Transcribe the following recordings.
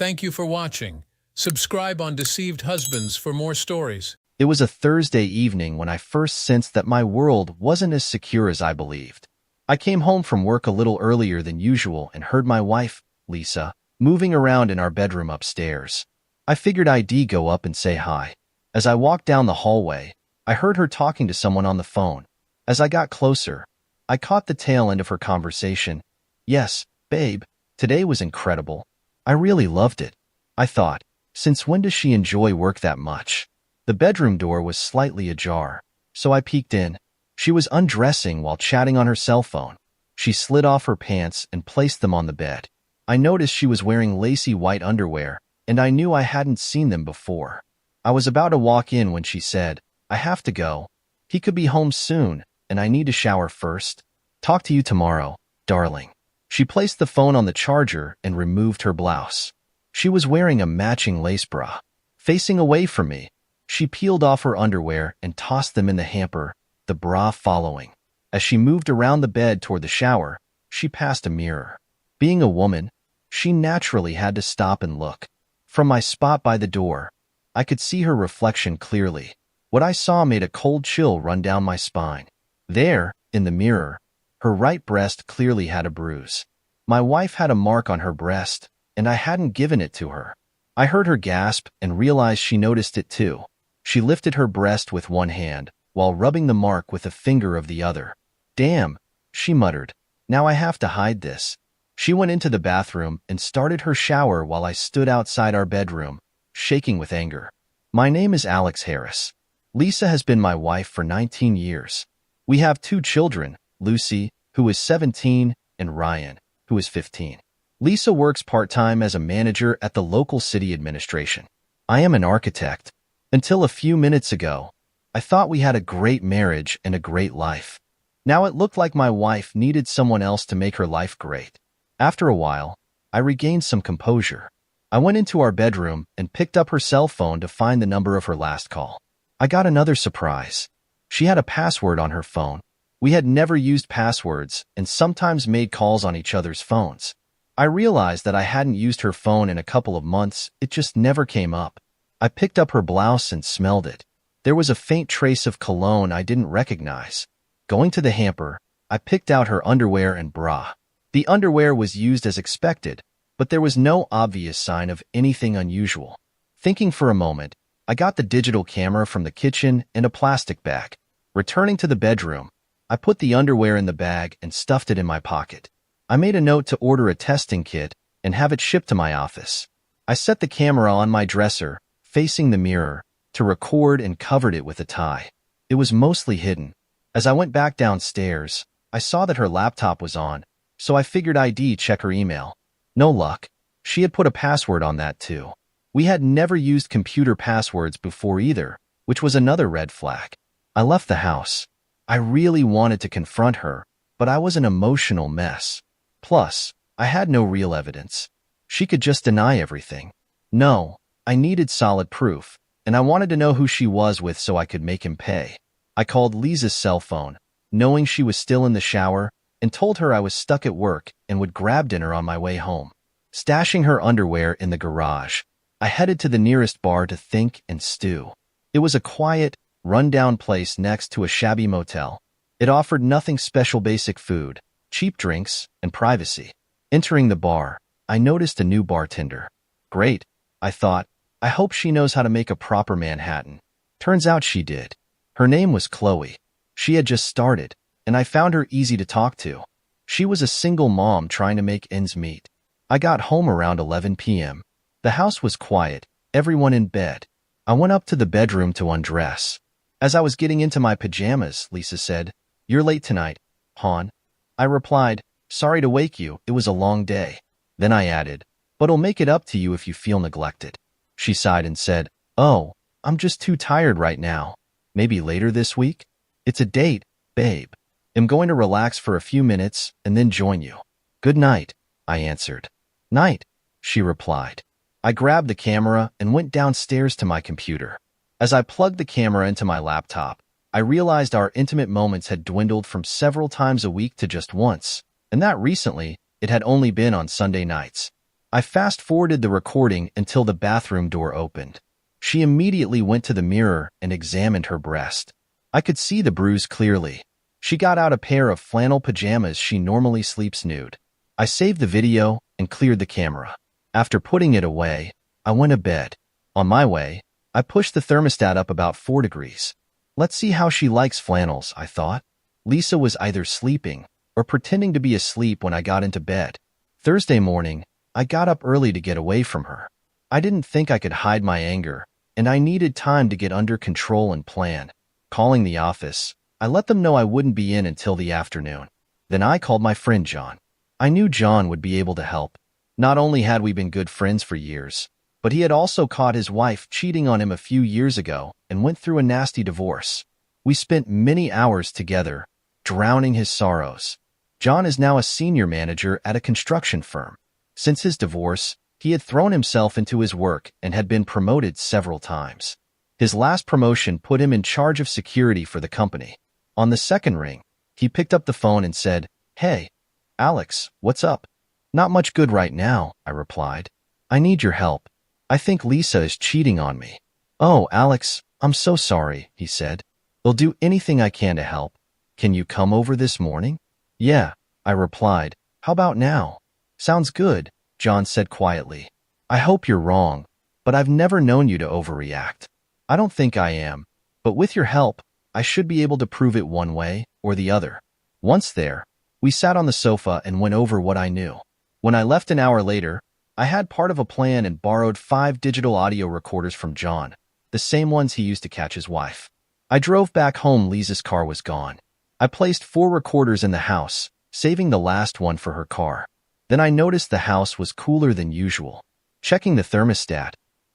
Thank you for watching. Subscribe on Deceived Husbands for more stories. It was a Thursday evening when I first sensed that my world wasn't as secure as I believed. I came home from work a little earlier than usual and heard my wife, Lisa, moving around in our bedroom upstairs. I figured I'd go up and say hi. As I walked down the hallway, I heard her talking to someone on the phone. As I got closer, I caught the tail end of her conversation. "Yes, babe, today was incredible. I really loved it." I thought, since when does she enjoy work that much? The bedroom door was slightly ajar, so I peeked in. She was undressing while chatting on her cell phone. She slid off her pants and placed them on the bed. I noticed she was wearing lacy white underwear, and I knew I hadn't seen them before. I was about to walk in when she said, "I have to go. He could be home soon, and I need to shower first. Talk to you tomorrow, darling." She placed the phone on the charger and removed her blouse. She was wearing a matching lace bra. Facing away from me, she peeled off her underwear and tossed them in the hamper, the bra following. As she moved around the bed toward the shower, she passed a mirror. Being a woman, she naturally had to stop and look. From my spot by the door, I could see her reflection clearly. What I saw made a cold chill run down my spine. There, in the mirror, her right breast clearly had a bruise. My wife had a mark on her breast, and I hadn't given it to her. I heard her gasp and realized she noticed it too. She lifted her breast with one hand, while rubbing the mark with a finger of the other. "Damn," she muttered. "Now I have to hide this." She went into the bathroom and started her shower while I stood outside our bedroom, shaking with anger. "My name is Alex Harris. Lisa has been my wife for 19 years. We have 2 children, Lucy, who is 17, and Ryan, who is 15. Lisa works part-time as a manager at the local city administration. I am an architect. Until a few minutes ago, I thought we had a great marriage and a great life. Now it looked like my wife needed someone else to make her life great." After a while, I regained some composure. I went into our bedroom and picked up her cell phone to find the number of her last call. I got another surprise. She had a password on her phone. We had never used passwords and sometimes made calls on each other's phones. I realized that I hadn't used her phone in a couple of months. It just never came up. I picked up her blouse and smelled it. There was a faint trace of cologne I didn't recognize. Going to the hamper, I picked out her underwear and bra. The underwear was used as expected, but there was no obvious sign of anything unusual. Thinking for a moment, I got the digital camera from the kitchen and a plastic bag. Returning to the bedroom, I put the underwear in the bag and stuffed it in my pocket. I made a note to order a testing kit and have it shipped to my office. I set the camera on my dresser, facing the mirror, to record and covered it with a tie. It was mostly hidden. As I went back downstairs, I saw that her laptop was on, so I figured I'd check her email. No luck. She had put a password on that too. We had never used computer passwords before either, which was another red flag. I left the house. I really wanted to confront her, but I was an emotional mess. Plus, I had no real evidence. She could just deny everything. No, I needed solid proof, and I wanted to know who she was with so I could make him pay. I called Lisa's cell phone, knowing she was still in the shower, and told her I was stuck at work and would grab dinner on my way home. Stashing her underwear in the garage, I headed to the nearest bar to think and stew. It was a quiet, run-down place next to a shabby motel. It offered nothing special: basic food, cheap drinks, and privacy. Entering the bar, I noticed a new bartender. Great, I thought. I hope she knows how to make a proper Manhattan. Turns out she did. Her name was Chloe. She had just started, and I found her easy to talk to. She was a single mom trying to make ends meet. I got home around 11 p.m. The house was quiet, everyone in bed. I went up to the bedroom to undress. As I was getting into my pajamas, Lisa said, "You're late tonight, hon." I replied, "Sorry to wake you, it was a long day." Then I added, "But I'll make it up to you if you feel neglected." She sighed and said, "Oh, I'm just too tired right now. Maybe later this week? It's a date, babe. I'm going to relax for a few minutes and then join you." "Good night," I answered. "Night," she replied. I grabbed the camera and went downstairs to my computer. As I plugged the camera into my laptop, I realized our intimate moments had dwindled from several times a week to just once, and that recently it had only been on Sunday nights. I fast-forwarded the recording until the bathroom door opened. She immediately went to the mirror and examined her breast. I could see the bruise clearly. She got out a pair of flannel pajamas. She normally sleeps nude. I saved the video and cleared the camera. After putting it away, I went to bed. On my way, I pushed the thermostat up about 4 degrees. Let's see how she likes flannels, I thought. Lisa was either sleeping or pretending to be asleep when I got into bed. Thursday morning, I got up early to get away from her. I didn't think I could hide my anger, and I needed time to get under control and plan. Calling the office, I let them know I wouldn't be in until the afternoon. Then I called my friend John. I knew John would be able to help. Not only had we been good friends for years, but he had also caught his wife cheating on him a few years ago and went through a nasty divorce. We spent many hours together, drowning his sorrows. John is now a senior manager at a construction firm. Since his divorce, he had thrown himself into his work and had been promoted several times. His last promotion put him in charge of security for the company. On the second ring, he picked up the phone and said, "Hey, Alex, what's up?" "Not much good right now," I replied. "I need your help. I think Lisa is cheating on me." "Oh, Alex, I'm so sorry," he said. "I'll do anything I can to help. Can you come over this morning?" "Yeah," I replied. "How about now?" "Sounds good," John said quietly. "I hope you're wrong, but I've never known you to overreact. I don't think I am, but with your help, I should be able to prove it one way or the other." Once there, we sat on the sofa and went over what I knew. When I left an hour later, I had part of a plan and borrowed 5 digital audio recorders from John, the same ones he used to catch his wife. I drove back home. Lisa's car was gone. I placed 4 recorders in the house, saving the last one for her car. Then I noticed the house was cooler than usual. Checking the thermostat,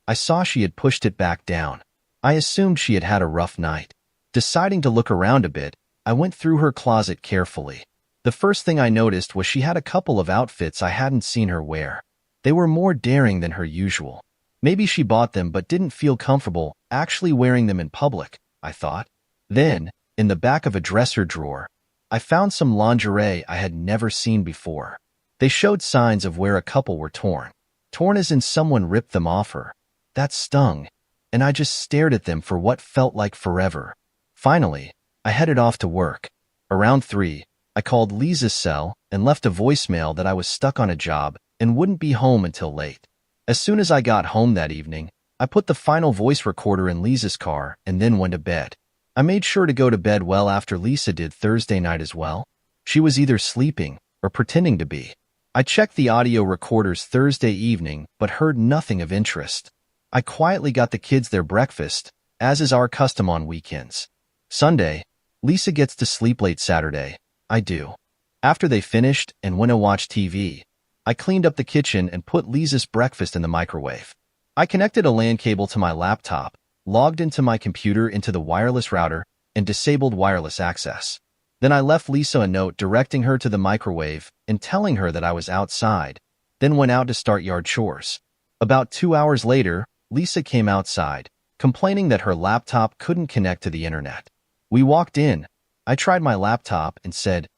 I saw she had pushed it back down. I assumed she had had a rough night. Deciding to look around a bit, I went through her closet carefully. The first thing I noticed was she had a couple of outfits I hadn't seen her wear. They were more daring than her usual. Maybe she bought them but didn't feel comfortable actually wearing them in public, I thought. Then, in the back of a dresser drawer, I found some lingerie I had never seen before. They showed signs of where a couple were torn. Torn as in someone ripped them off her. That stung, and I just stared at them for what felt like forever. Finally, I headed off to work. Around 3, I called Lisa's cell and left a voicemail that I was stuck on a job and wouldn't be home until late. As soon as I got home that evening, I put the final voice recorder in Lisa's car and then went to bed. I made sure to go to bed well after Lisa did Thursday night as well. She was either sleeping or pretending to be. I checked the audio recorders Thursday evening but heard nothing of interest. I quietly got the kids their breakfast, as is our custom on weekends. Sunday, Lisa gets to sleep late. Saturday, I do. After they finished and went to watch TV, I cleaned up the kitchen and put Lisa's breakfast in the microwave. I connected a LAN cable to my laptop, logged into my computer into the wireless router, and disabled wireless access. Then I left Lisa a note directing her to the microwave and telling her that I was outside, then went out to start yard chores. About 2 hours later, Lisa came outside, complaining that her laptop couldn't connect to the internet. We walked in. I tried my laptop and said,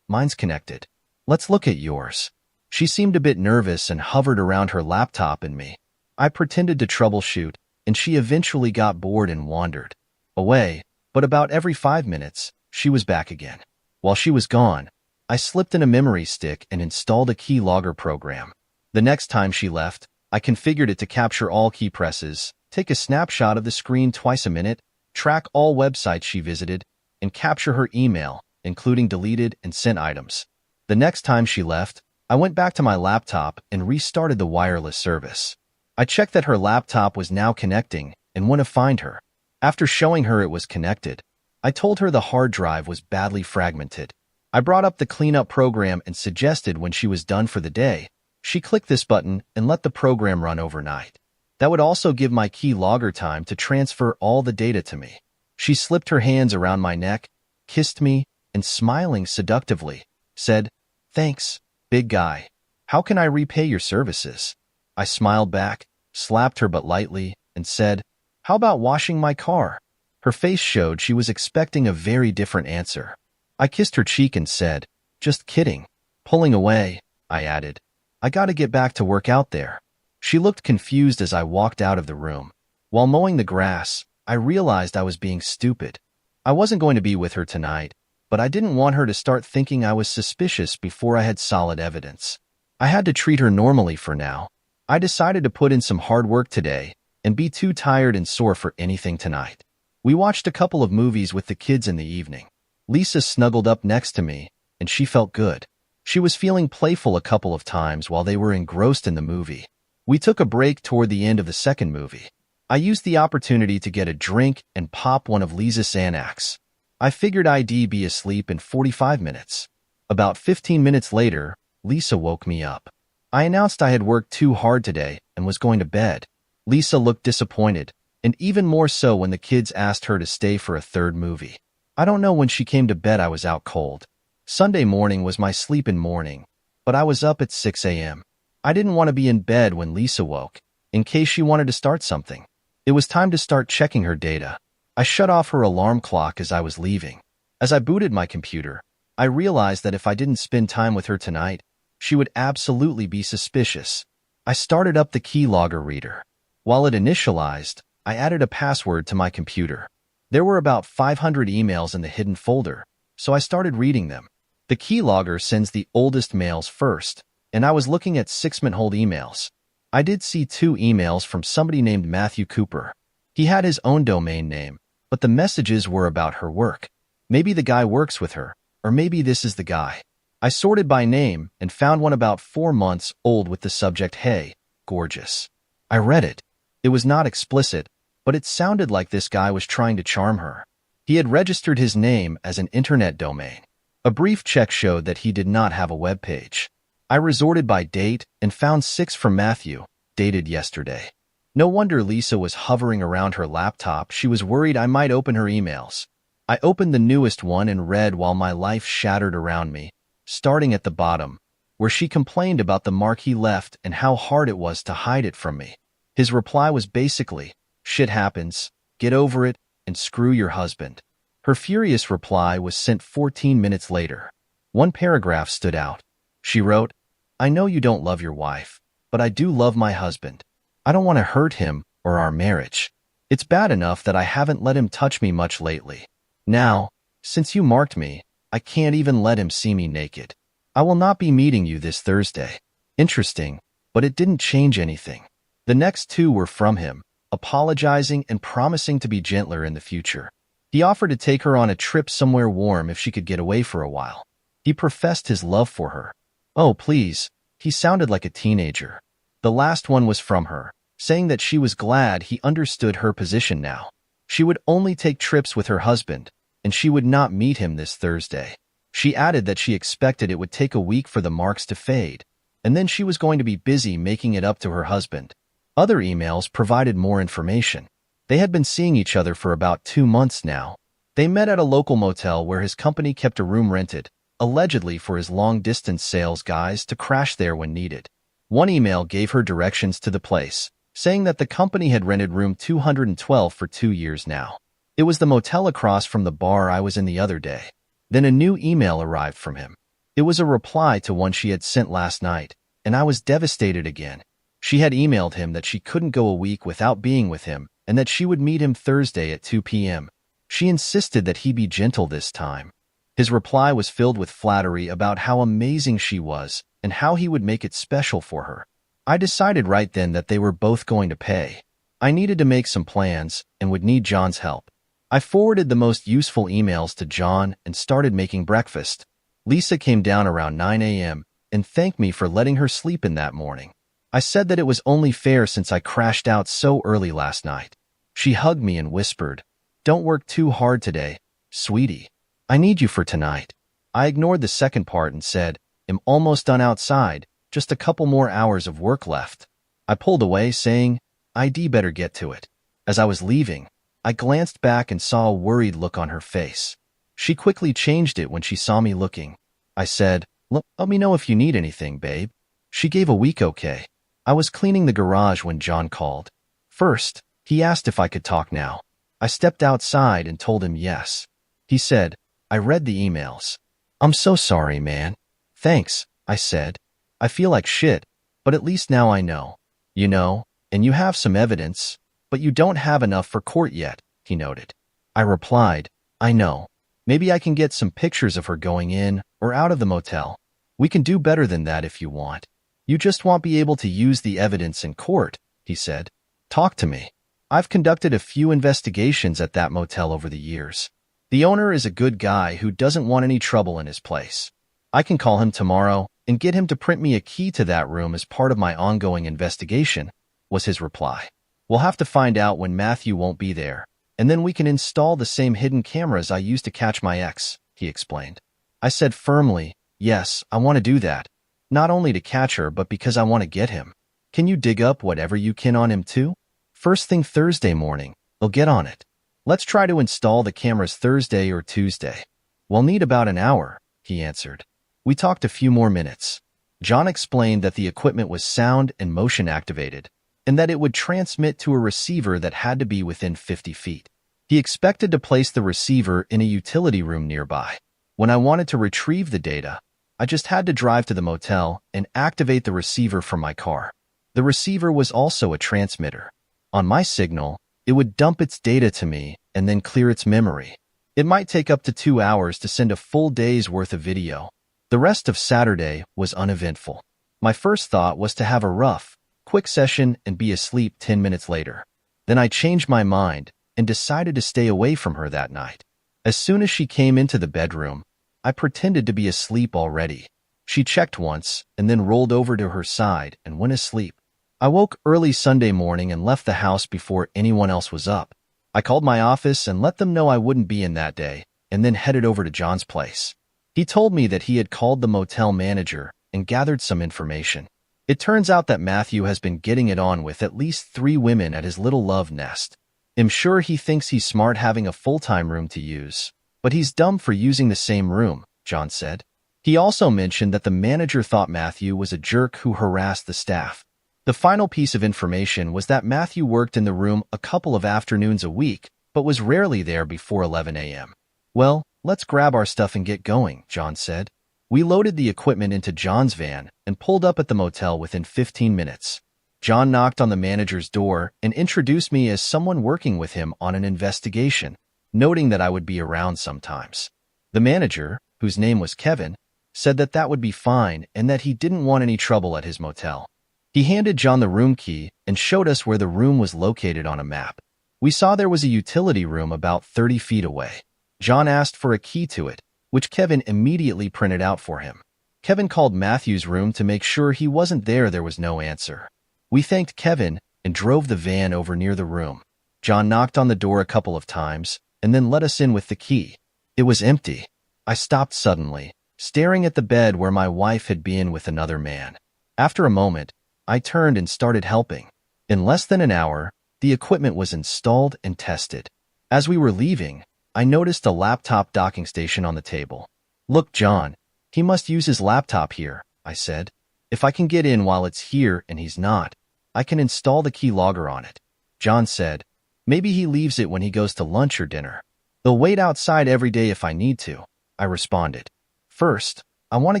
"Mine's connected. Let's look at yours." She seemed a bit nervous and hovered around her laptop and me. I pretended to troubleshoot, and she eventually got bored and wandered away, but about every 5 minutes, she was back again. While she was gone, I slipped in a memory stick and installed a keylogger program. The next time she left, I configured it to capture all key presses, take a snapshot of the screen twice a minute, track all websites she visited, and capture her email, including deleted and sent items. The next time she left, I went back to my laptop and restarted the wireless service. I checked that her laptop was now connecting and went to find her. After showing her it was connected, I told her the hard drive was badly fragmented. I brought up the cleanup program and suggested when she was done for the day, she click this button and let the program run overnight. That would also give my keylogger time to transfer all the data to me. She slipped her hands around my neck, kissed me, and smiling seductively, said, "Thanks, big guy. How can I repay your services?" I smiled back, slapped her but lightly, and said, "How about washing my car?" Her face showed she was expecting a very different answer. I kissed her cheek and said, "Just kidding." Pulling away, I added, I gotta get back to work out there. She looked confused as I walked out of the room. While mowing the grass, I realized I was being stupid. I wasn't going to be with her tonight, but I didn't want her to start thinking I was suspicious before I had solid evidence. I had to treat her normally for now. I decided to put in some hard work today and be too tired and sore for anything tonight. We watched a couple of movies with the kids in the evening. Lisa snuggled up next to me, and she felt good. She was feeling playful a couple of times while they were engrossed in the movie. We took a break toward the end of the second movie. I used the opportunity to get a drink and pop one of Lisa's Xanax. I figured I'd be asleep in 45 minutes. About 15 minutes later, Lisa woke me up. I announced I had worked too hard today and was going to bed. Lisa looked disappointed, and even more so when the kids asked her to stay for a third movie. I don't know when she came to bed I was out cold. Sunday morning was my sleep-in morning, but I was up at 6 a.m. I didn't want to be in bed when Lisa woke, in case she wanted to start something. It was time to start checking her data. I shut off her alarm clock as I was leaving. As I booted my computer, I realized that if I didn't spend time with her tonight, she would absolutely be suspicious. I started up the keylogger reader. While it initialized, I added a password to my computer. There were about 500 emails in the hidden folder, so I started reading them. The keylogger sends the oldest mails first, and I was looking at 6-month-old emails. I did see 2 emails from somebody named Matthew Cooper. He had his own domain name, but the messages were about her work. Maybe the guy works with her, or maybe this is the guy. I sorted by name and found one about 4 months old with the subject, "Hey, gorgeous." I read it. It was not explicit, but it sounded like this guy was trying to charm her. He had registered his name as an internet domain. A brief check showed that he did not have a web page. I resorted by date and found 6 from Matthew, dated yesterday. No wonder Lisa was hovering around her laptop. She was worried I might open her emails. I opened the newest one and read while my life shattered around me, starting at the bottom, where she complained about the mark he left and how hard it was to hide it from me. His reply was basically, "Shit happens, get over it, and screw your husband." Her furious reply was sent 14 minutes later. One paragraph stood out. She wrote, "I know you don't love your wife, but I do love my husband. I don't want to hurt him or our marriage. It's bad enough that I haven't let him touch me much lately. Now, since you marked me, I can't even let him see me naked. I will not be meeting you this Thursday." Interesting, but it didn't change anything. The next 2 were from him, apologizing and promising to be gentler in the future. He offered to take her on a trip somewhere warm if she could get away for a while. He professed his love for her. Oh, please. He sounded like a teenager. The last one was from her, saying that she was glad he understood her position now. She would only take trips with her husband, and she would not meet him this Thursday. She added that she expected it would take a week for the marks to fade, and then she was going to be busy making it up to her husband. Other emails provided more information. They had been seeing each other for about 2 months now. They met at a local motel where his company kept a room rented, allegedly for his long-distance sales guys to crash there when needed. One email gave her directions to the place, saying that the company had rented room 212 for 2 years now. It was the motel across from the bar I was in the other day. Then a new email arrived from him. It was a reply to one she had sent last night, and I was devastated again. She had emailed him that she couldn't go a week without being with him and that she would meet him Thursday at 2 p.m. She insisted that he be gentle this time. His reply was filled with flattery about how amazing she was and how he would make it special for her. I decided right then that they were both going to pay. I needed to make some plans and would need John's help. I forwarded the most useful emails to John and started making breakfast. Lisa came down around 9 a.m. and thanked me for letting her sleep in that morning. I said that it was only fair since I crashed out so early last night. She hugged me and whispered, "Don't work too hard today, sweetie. I need you for tonight." I ignored the second part and said, "I'm almost done outside, just a couple more hours of work left." I pulled away, saying, "I'd better get to it." As I was leaving, I glanced back and saw a worried look on her face. She quickly changed it when she saw me looking. I said, Let me know if you need anything, babe." She gave a weak okay. I was cleaning the garage when John called. First, he asked if I could talk now. I stepped outside and told him yes. He said, "I read the emails." "I'm so sorry, man." "Thanks," I said. I feel like shit, but at least now I know. You know, and you have some evidence, but you don't have enough for court yet, he noted. I replied, I know. Maybe I can get some pictures of her going in or out of the motel. We can do better than that if you want. You just won't be able to use the evidence in court, he said. Talk to me. I've conducted a few investigations at that motel over the years. The owner is a good guy who doesn't want any trouble in his place. I can call him tomorrow and get him to print me a key to that room as part of my ongoing investigation, was his reply. We'll have to find out when Matthew won't be there, and then we can install the same hidden cameras I used to catch my ex, he explained. I said firmly, yes, I want to do that. Not only to catch her, but because I want to get him. Can you dig up whatever you can on him too? First thing Thursday morning, I'll get on it. Let's try to install the cameras Thursday or Tuesday. We'll need about an hour, he answered. We talked a few more minutes. John explained that the equipment was sound and motion activated, and that it would transmit to a receiver that had to be within 50 feet. He expected to place the receiver in a utility room nearby. When I wanted to retrieve the data, I just had to drive to the motel and activate the receiver from my car. The receiver was also a transmitter. On my signal, it would dump its data to me and then clear its memory. It might take up to 2 hours to send a full day's worth of video. The rest of Saturday was uneventful. My first thought was to have a rough, quick session and be asleep 10 minutes later. Then I changed my mind and decided to stay away from her that night. As soon as she came into the bedroom, I pretended to be asleep already. She checked once and then rolled over to her side and went asleep. I woke early Sunday morning and left the house before anyone else was up. I called my office and let them know I wouldn't be in that day, and then headed over to John's place. He told me that he had called the motel manager and gathered some information. It turns out that Matthew has been getting it on with at least 3 women at his little love nest. I'm sure he thinks he's smart having a full-time room to use, but he's dumb for using the same room, John said. He also mentioned that the manager thought Matthew was a jerk who harassed the staff. The final piece of information was that Matthew worked in the room a couple of afternoons a week, but was rarely there before 11 a.m. Well, let's grab our stuff and get going, John said. We loaded the equipment into John's van and pulled up at the motel within 15 minutes. John knocked on the manager's door and introduced me as someone working with him on an investigation, noting that I would be around sometimes. The manager, whose name was Kevin, said that that would be fine and that he didn't want any trouble at his motel. He handed John the room key and showed us where the room was located on a map. We saw there was a utility room about 30 feet away. John asked for a key to it, which Kevin immediately printed out for him. Kevin called Matthew's room to make sure he wasn't there. There was no answer. We thanked Kevin and drove the van over near the room. John knocked on the door a couple of times and then let us in with the key. It was empty. I stopped suddenly, staring at the bed where my wife had been with another man. After a moment, I turned and started helping. In less than an hour, the equipment was installed and tested. As we were leaving, I noticed a laptop docking station on the table. Look, John, he must use his laptop here, I said. If I can get in while it's here and he's not, I can install the keylogger on it. John said, maybe he leaves it when he goes to lunch or dinner. They'll wait outside every day if I need to, I responded. First, I want to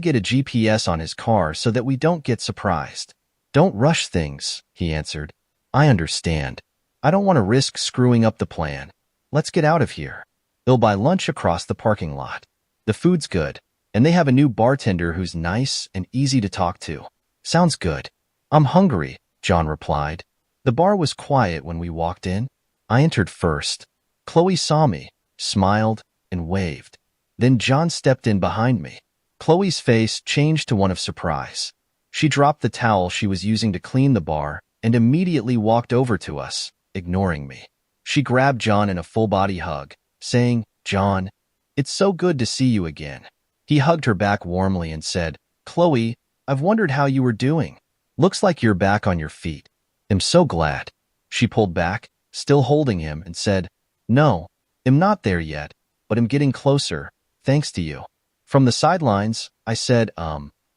get a GPS on his car so that we don't get surprised. Don't rush things, he answered. I understand. I don't want to risk screwing up the plan. Let's get out of here. They'll buy lunch across the parking lot. The food's good, and they have a new bartender who's nice and easy to talk to. Sounds good. I'm hungry, John replied. The bar was quiet when we walked in. I entered first. Chloe saw me, smiled, and waved. Then John stepped in behind me. Chloe's face changed to one of surprise. She dropped the towel she was using to clean the bar and immediately walked over to us, ignoring me. She grabbed John in a full-body hug, saying, John, it's so good to see you again. He hugged her back warmly and said, Chloe, I've wondered how you were doing. Looks like you're back on your feet. I'm so glad. She pulled back, still holding him, and said, No, I'm not there yet, but I'm getting closer, thanks to you. From the sidelines, I said,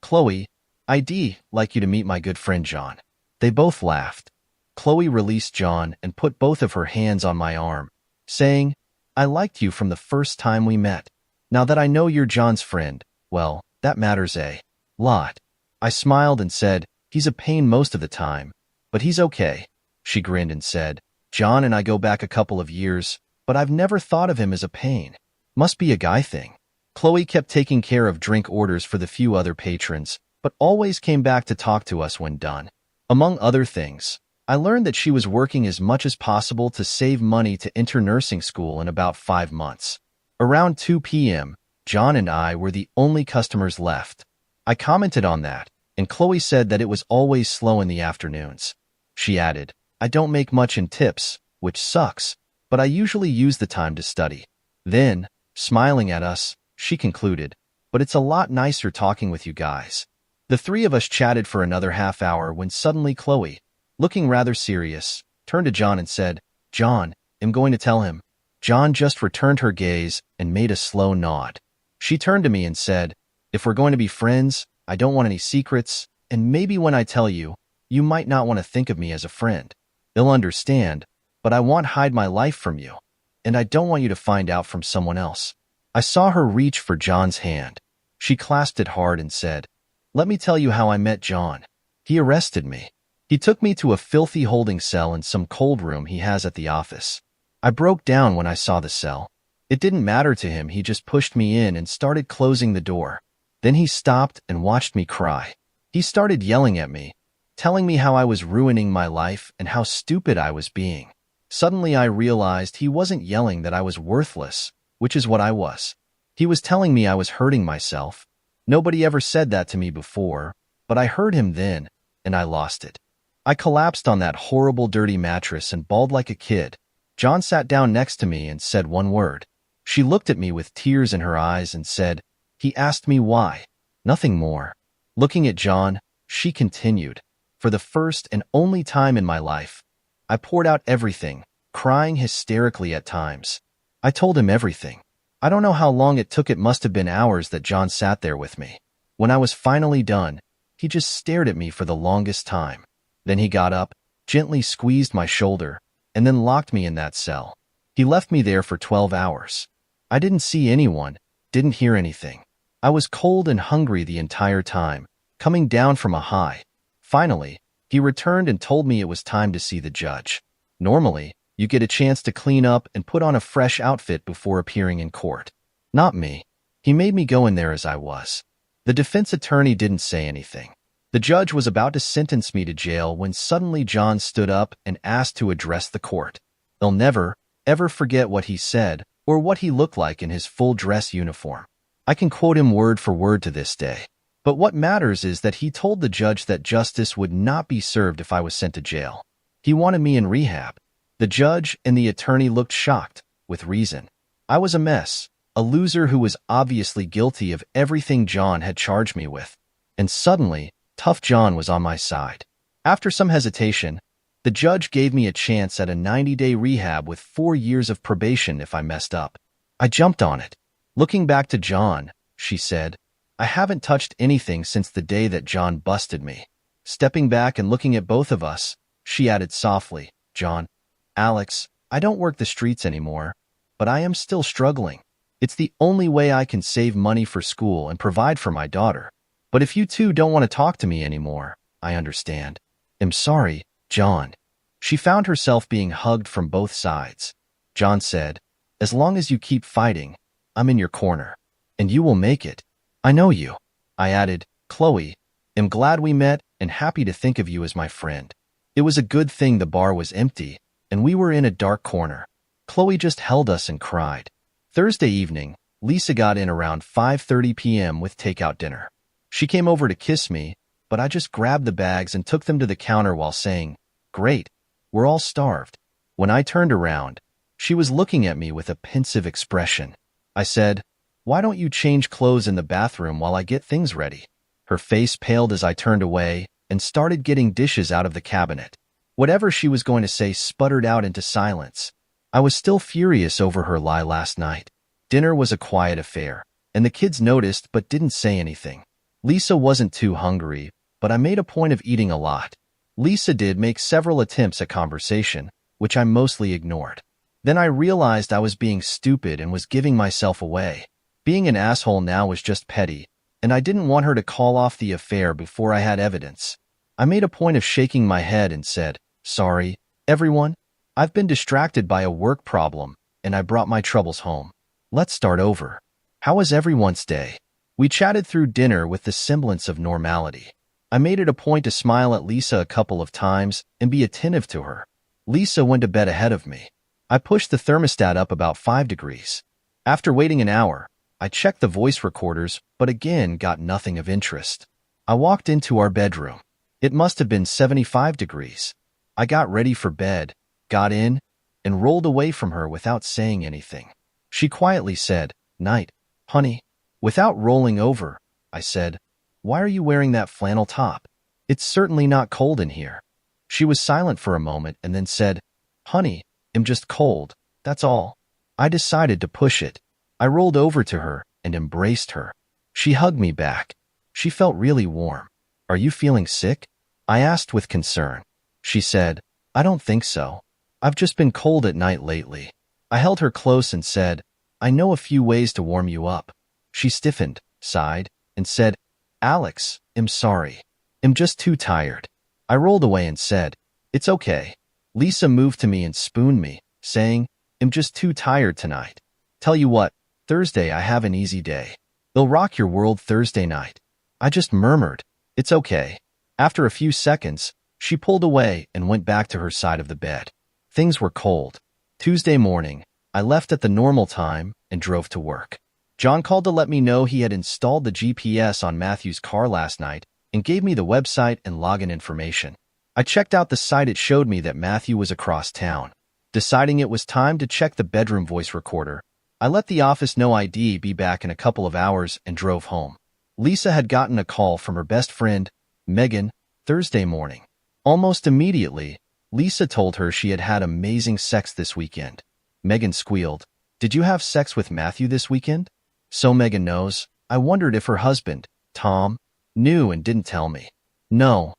Chloe, I'd like you to meet my good friend John. They both laughed. Chloe released John and put both of her hands on my arm, saying, I liked you from the first time we met. Now that I know you're John's friend, well, that matters a lot. I smiled and said, "He's a pain most of the time, but he's okay." She grinned and said, "John and I go back a couple of years, but I've never thought of him as a pain. Must be a guy thing." Chloe kept taking care of drink orders for the few other patrons, but always came back to talk to us when done. Among other things, I learned that she was working as much as possible to save money to enter nursing school in about 5 months. Around 2 p.m., John and I were the only customers left. I commented on that, and Chloe said that it was always slow in the afternoons. She added, "I don't make much in tips, which sucks, but I usually use the time to study." Then, smiling at us, she concluded, "But it's a lot nicer talking with you guys." The three of us chatted for another half hour when suddenly Chloe, looking rather serious, turned to John and said, "John, I'm going to tell him." John just returned her gaze and made a slow nod. She turned to me and said, "If we're going to be friends, I don't want any secrets, and maybe when I tell you, you might not want to think of me as a friend. You'll understand, but I won't hide my life from you, and I don't want you to find out from someone else." I saw her reach for John's hand. She clasped it hard and said, "Let me tell you how I met John. He arrested me. He took me to a filthy holding cell in some cold room he has at the office. I broke down when I saw the cell. It didn't matter to him, he just pushed me in and started closing the door. Then he stopped and watched me cry. He started yelling at me, telling me how I was ruining my life and how stupid I was being. Suddenly I realized he wasn't yelling that I was worthless, which is what I was. He was telling me I was hurting myself. Nobody ever said that to me before, but I heard him then, and I lost it. I collapsed on that horrible dirty mattress and bawled like a kid. John sat down next to me and said one word. She looked at me with tears in her eyes and said, "He asked me why." Nothing more. Looking at John, she continued, "For the first and only time in my life, I poured out everything, crying hysterically at times. I told him everything. I don't know how long it took. It must have been hours that John sat there with me. When I was finally done, he just stared at me for the longest time. Then he got up, gently squeezed my shoulder, and then locked me in that cell. He left me there for 12 hours. I didn't see anyone, didn't hear anything. I was cold and hungry the entire time, coming down from a high. Finally, he returned and told me it was time to see the judge. Normally, you get a chance to clean up and put on a fresh outfit before appearing in court. Not me. He made me go in there as I was. The defense attorney didn't say anything. The judge was about to sentence me to jail when suddenly John stood up and asked to address the court. They'll never, ever forget what he said or what he looked like in his full dress uniform. I can quote him word for word to this day. But what matters is that he told the judge that justice would not be served if I was sent to jail. He wanted me in rehab. The judge and the attorney looked shocked, with reason. I was a mess, a loser who was obviously guilty of everything John had charged me with. And suddenly, tough John was on my side. After some hesitation, the judge gave me a chance at a 90-day rehab with 4 years of probation if I messed up. I jumped on it. Looking back to John, she said, "I haven't touched anything since the day that John busted me." Stepping back and looking at both of us, she added softly, "John, Alex, I don't work the streets anymore, but I am still struggling. It's the only way I can save money for school and provide for my daughter. But if you two don't want to talk to me anymore, I understand. I'm sorry, John." She found herself being hugged from both sides. John said, "As long as you keep fighting, I'm in your corner. And you will make it. I know you." I added, "Chloe, I'm glad we met and happy to think of you as my friend." It was a good thing the bar was empty, and we were in a dark corner. Chloe just held us and cried. Thursday evening, Lisa got in around 5:30 p.m. with takeout dinner. She came over to kiss me, but I just grabbed the bags and took them to the counter while saying, "Great, we're all starved." When I turned around, she was looking at me with a pensive expression. I said, "Why don't you change clothes in the bathroom while I get things ready?" Her face paled as I turned away and started getting dishes out of the cabinet. Whatever she was going to say sputtered out into silence. I was still furious over her lie last night. Dinner was a quiet affair, and the kids noticed but didn't say anything. Lisa wasn't too hungry, but I made a point of eating a lot. Lisa did make several attempts at conversation, which I mostly ignored. Then I realized I was being stupid and was giving myself away. Being an asshole now was just petty, and I didn't want her to call off the affair before I had evidence. I made a point of shaking my head and said, "Sorry, everyone. I've been distracted by a work problem, and I brought my troubles home. Let's start over. How was everyone's day?" We chatted through dinner with the semblance of normality. I made it a point to smile at Lisa a couple of times and be attentive to her. Lisa went to bed ahead of me. I pushed the thermostat up about 5 degrees. After waiting an hour, I checked the voice recorders, but again got nothing of interest. I walked into our bedroom. It must have been 75 degrees. I got ready for bed, got in, and rolled away from her without saying anything. She quietly said, "Night, honey." Without rolling over, I said, "Why are you wearing that flannel top? It's certainly not cold in here." She was silent for a moment and then said, "Honey, I'm just cold, that's all." I decided to push it. I rolled over to her and embraced her. She hugged me back. She felt really warm. "Are you feeling sick?" I asked with concern. She said, "I don't think so. I've just been cold at night lately." I held her close and said, "I know a few ways to warm you up." She stiffened, sighed, and said, "Alex, I'm sorry. I'm just too tired." I rolled away and said, "It's okay." Lisa moved to me and spooned me, saying, "I'm just too tired tonight. Tell you what, Thursday I have an easy day. They'll rock your world Thursday night." I just murmured, "It's okay." After a few seconds, she pulled away and went back to her side of the bed. Things were cold. Tuesday morning, I left at the normal time and drove to work. John called to let me know he had installed the GPS on Matthew's car last night and gave me the website and login information. I checked out the site. It showed me that Matthew was across town. Deciding it was time to check the bedroom voice recorder, I let the office know I'd be back in a couple of hours and drove home. Lisa had gotten a call from her best friend, Megan, Thursday morning. Almost immediately, Lisa told her she had had amazing sex this weekend. Megan squealed, "Did you have sex with Matthew this weekend?" So Megan knows. I wondered if her husband, Tom, knew and didn't tell me. No.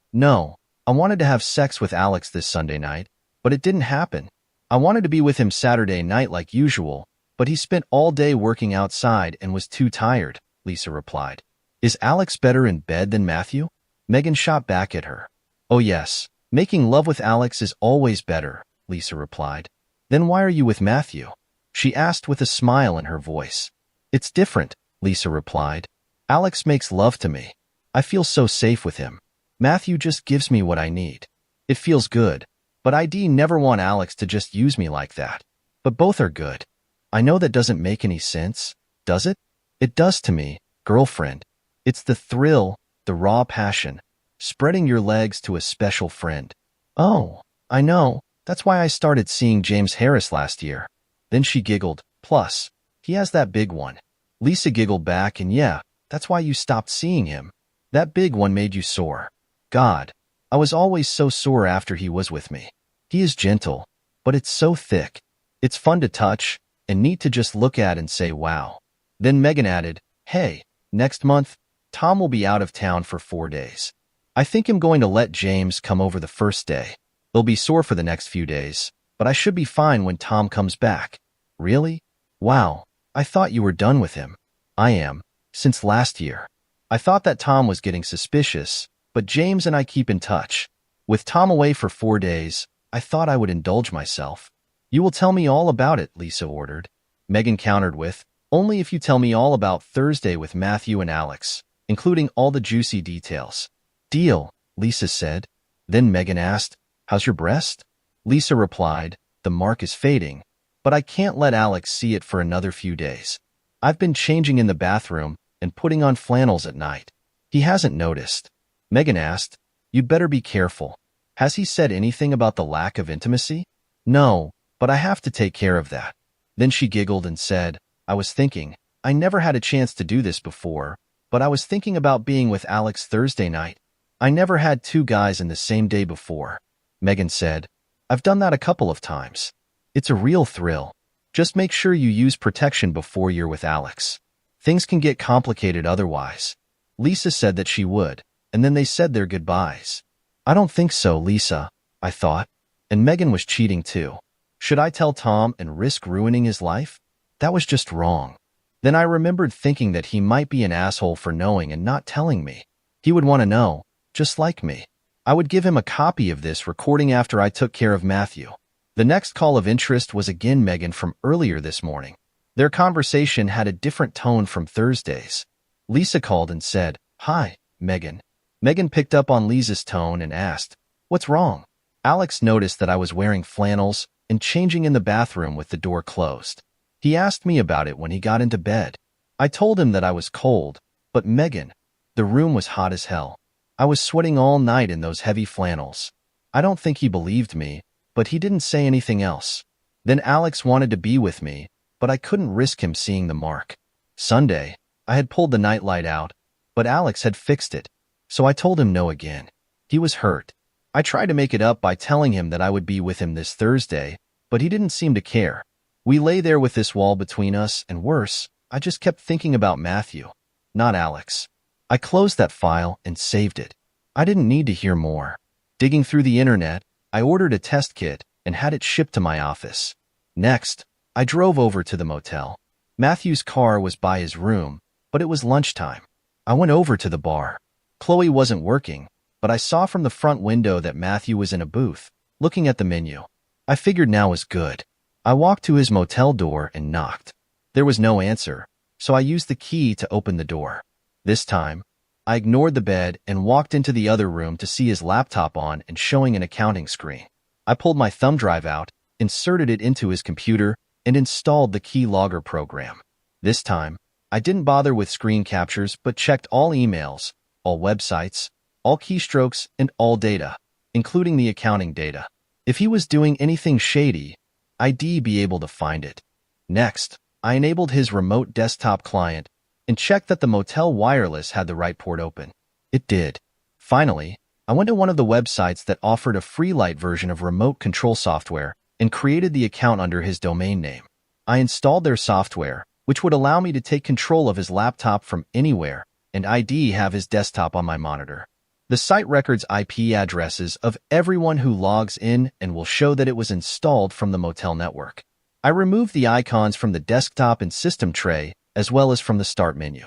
I wanted to have sex with Alex this Sunday night, but it didn't happen. I wanted to be with him Saturday night like usual, but he spent all day working outside and was too tired, Lisa replied. "Is Alex better in bed than Matthew?" Megan shot back at her. "Oh yes, making love with Alex is always better," Lisa replied. "Then why are you with Matthew?" she asked with a smile in her voice. "It's different," Lisa replied. "Alex makes love to me. I feel so safe with him. Matthew just gives me what I need. It feels good, but I'd never want Alex to just use me like that. But both are good. I know that doesn't make any sense, does it? It does to me, girlfriend. It's the thrill, the raw passion, spreading your legs to a special friend." "Oh, I know. That's why I started seeing James Harris last year." Then she giggled, "Plus, he has that big one." Lisa giggled back, "And yeah, that's why you stopped seeing him. That big one made you sore." God, I was always so sore after he was with me. He is gentle, but it's so thick. It's fun to touch and neat to just look at and say, wow. Then Megan added, "Hey, next month, Tom will be out of town for 4 days. I think I'm going to let James come over the first day. They'll be sore for the next few days, but I should be fine when Tom comes back." "Really? Wow, I thought you were done with him." "I am, since last year. I thought that Tom was getting suspicious, but James and I keep in touch. With Tom away for 4 days, I thought I would indulge myself." "You will tell me all about it," Lisa ordered. Megan countered with, "Only if you tell me all about Thursday with Matthew and Alex, including all the juicy details." "Deal," Lisa said. Then Megan asked, "How's your breast?" Lisa replied, "The mark is fading, but I can't let Alex see it for another few days. I've been changing in the bathroom and putting on flannels at night. He hasn't noticed." Megan asked, "You'd better be careful. Has he said anything about the lack of intimacy?" "No, but I have to take care of that." Then she giggled and said, "I was thinking, I never had a chance to do this before, but I was thinking about being with Alex Thursday night. I never had 2 guys in the same day before." Megan said, "I've done that a couple of times. It's a real thrill. Just make sure you use protection before you're with Alex. Things can get complicated otherwise." Lisa said that she would, and then they said their goodbyes. I don't think so, Lisa, I thought. And Megan was cheating too. Should I tell Tom and risk ruining his life? That was just wrong. Then I remembered thinking that he might be an asshole for knowing and not telling me. He would want to know, just like me. I would give him a copy of this recording after I took care of Matthew. The next call of interest was again Megan from earlier this morning. Their conversation had a different tone from Thursday's. Lisa called and said, "Hi, Megan." Megan picked up on Lisa's tone and asked, "What's wrong?" Alex noticed that I was wearing flannels and changing in the bathroom with the door closed. He asked me about it when he got into bed. I told him that I was cold, but Megan, the room was hot as hell. I was sweating all night in those heavy flannels. I don't think he believed me, but he didn't say anything else. Then Alex wanted to be with me, but I couldn't risk him seeing the mark. Sunday, I had pulled the nightlight out, but Alex had fixed it, so I told him no again. He was hurt. I tried to make it up by telling him that I would be with him this Thursday, but he didn't seem to care. We lay there with this wall between us, and worse, I just kept thinking about Matthew, not Alex. I closed that file and saved it. I didn't need to hear more. Digging through the internet, I ordered a test kit and had it shipped to my office. Next, I drove over to the motel. Matthew's car was by his room, but it was lunchtime. I went over to the bar. Chloe wasn't working, but I saw from the front window that Matthew was in a booth, looking at the menu. I figured now was good. I walked to his motel door and knocked. There was no answer, so I used the key to open the door. This time, I ignored the bed and walked into the other room to see his laptop on and showing an accounting screen. I pulled my thumb drive out, inserted it into his computer, and installed the keylogger program. This time, I didn't bother with screen captures but checked all emails, all websites, all keystrokes, and all data, including the accounting data. If he was doing anything shady, I'd be able to find it. Next, I enabled his remote desktop client and checked that the motel wireless had the right port open. It did. Finally, I went to one of the websites that offered a free light version of remote control software and created the account under his domain name. I installed their software, which would allow me to take control of his laptop from anywhere and have his desktop on my monitor. The site records IP addresses of everyone who logs in and will show that it was installed from the motel network. I removed the icons from the desktop and system tray, as well as from the start menu.